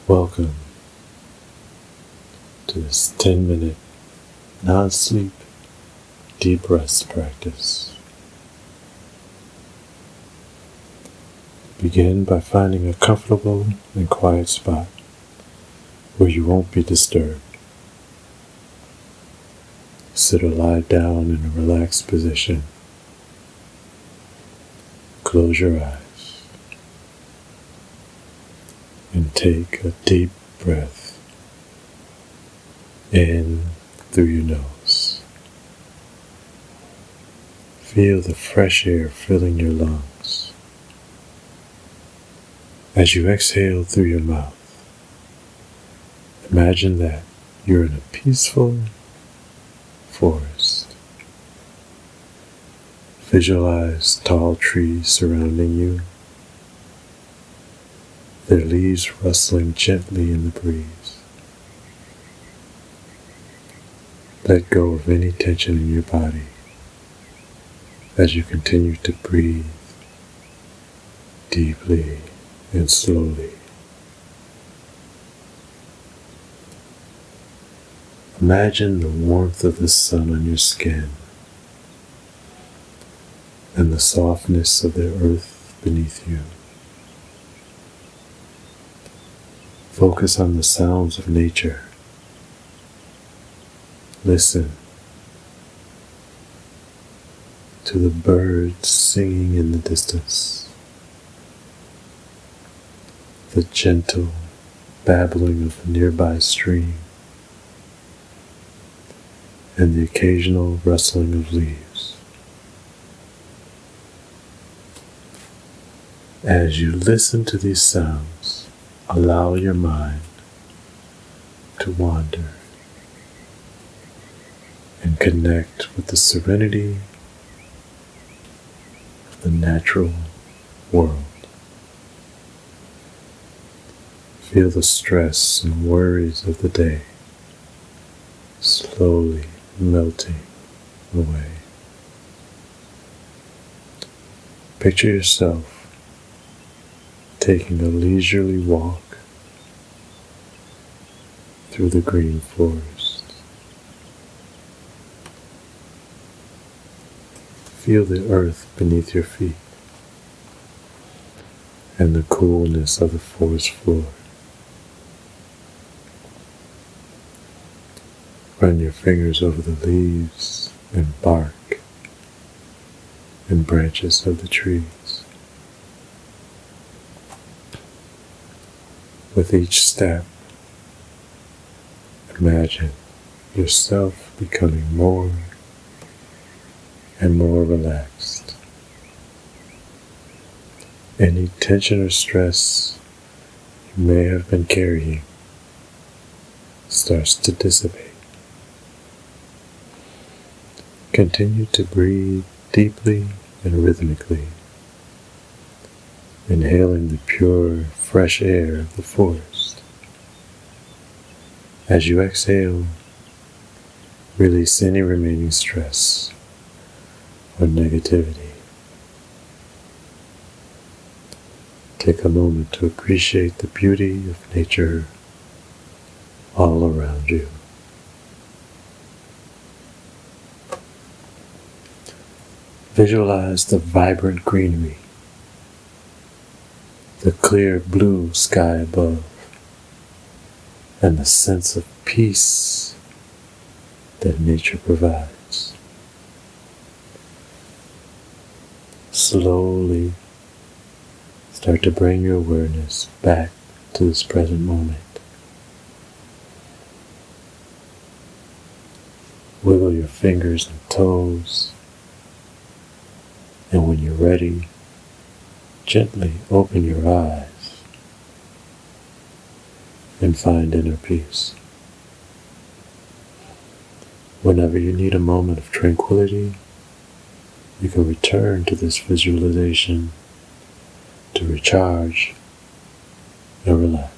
Welcome to this 10-minute non-sleep deep rest practice. Begin by finding a comfortable and quiet spot where you won't be disturbed. Sit or lie down in a relaxed position. Close your eyes and take a deep breath in through your nose. Feel the fresh air filling your lungs. As you exhale through your mouth, imagine that you're in a peaceful forest. Visualize tall trees surrounding you, their leaves rustling gently in the breeze. Let go of any tension in your body as you continue to breathe deeply and slowly. Imagine the warmth of the sun on your skin and the softness of the earth beneath you. Focus on the sounds of nature. Listen to the birds singing in the distance, the gentle babbling of a nearby stream, and the occasional rustling of leaves. As you listen to these sounds, allow your mind to wander and connect with the serenity of the natural world. Feel the stress and worries of the day slowly melting away. Picture yourself taking a leisurely walk through the green forest. Feel the earth beneath your feet and the coolness of the forest floor. Run your fingers over the leaves and bark and branches of the trees. With each step, imagine yourself becoming more and more relaxed. Any tension or stress you may have been carrying starts to dissipate. Continue to breathe deeply and rhythmically, inhaling the pure, fresh air of the forest. As you exhale, release any remaining stress or negativity. Take a moment to appreciate the beauty of nature all around you. Visualize the vibrant greenery, the clear blue sky above, and the sense of peace that nature provides. Slowly start to bring your awareness back to this present moment. Wiggle your fingers and toes, and when you're ready, gently open your eyes and find inner peace. Whenever you need a moment of tranquility, you can return to this visualization to recharge and relax.